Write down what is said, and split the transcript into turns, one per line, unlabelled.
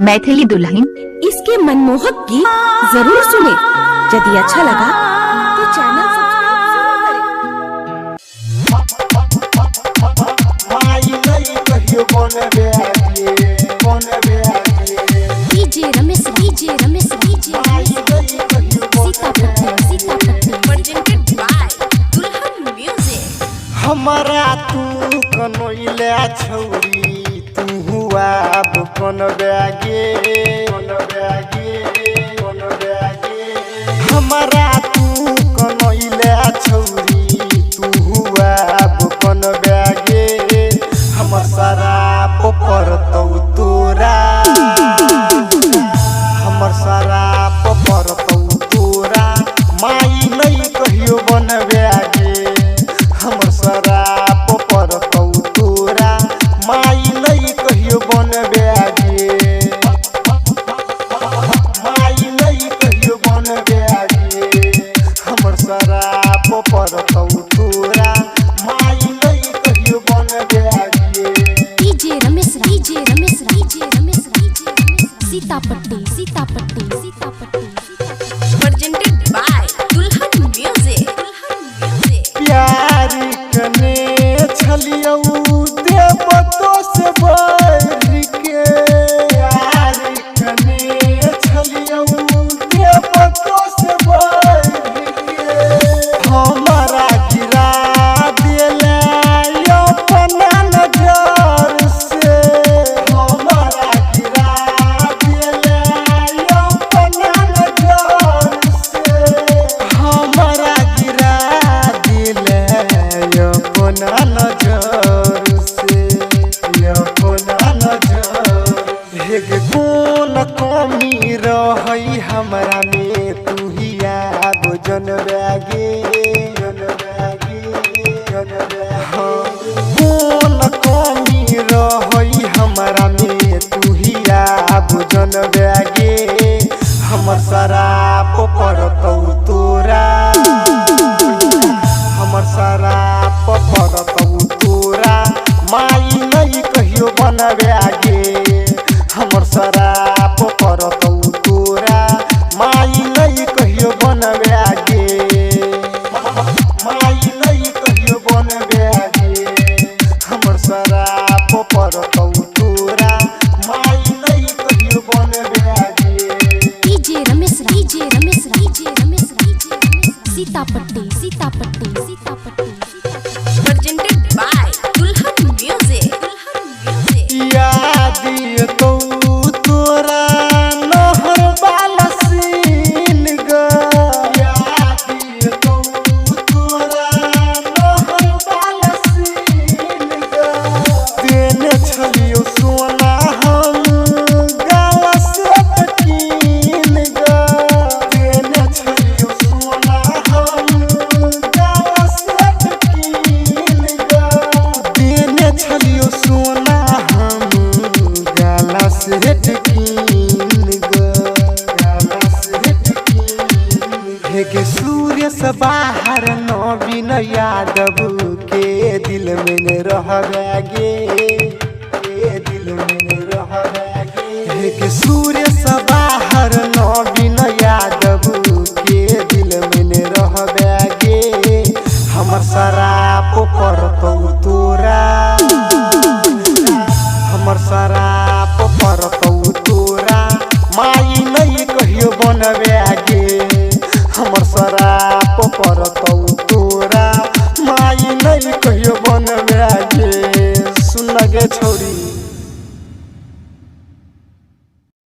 मैथिली दुल्हन।
इसके मनमोहक गीत जरूर सुने। यदि अच्छा लगा तो channel DJ Ramesh presented by Dulhan music.
हमारा तू कनोइले छौरी तू हुआ अब कौन बैगे हमारा तू कनोइले छौरी तू हुआ अब कौन बैगे हमर सारा पोपर तो तोरा हमर सारा पोपर तो तोरा माई नहीं कहियो बन बैगे हमर सारा पोपर तो तोरा माई नहीं कहियो बन बैगे माई नहीं कहियो बन बैगे हमर सारा पोपर तो तोरा माई नहीं कहियो बन बैगे।
DJ Ramesh सीतापट्टी presented by Dulhan music.
प्यार कने छलियौ देव तो से बढ़ के प्यार कने छलियौ देव तो से बढ़ के हमारा गिरा देले अपना नजर से हमारा गिरा देले अपना नजर से हमारा गिरा दिले अपना नजर से अपना नजर हेग कौन कमी रही हमरा में तू ही आब जन बैगे हाँ कौन कमी रही हमरा में तू ही आब जन बैगे हमर सारा पोपर तो तोरा हमर सारा पोपर तो तोरा माई नहीं कहियो बन बैगे हमर सारा पोपर तो तोरा माई नहीं कहियो बन बैगे माई नहीं कहियो बन बैगे हमर सारा पोपर तो तोरा माई नहीं कहियो बन बैगे।
DJ Ramesh सीतापट्टी presented by Dulhan music.
याद तो तोरा नहर वाला सीन गा याद तो तोरा नहर वाला सीन गा देने छलियो सोना हम गाला से कीन गा देने छलियो सोना हम गाला से कीन गा देने छलियो सोना हम गाला से कीन गा गाला से कीन हेगे सूर्य से बाहर नवीन यादव के दिल में न रह गए दिल में न रह गए हेगे सूर्य से बाहर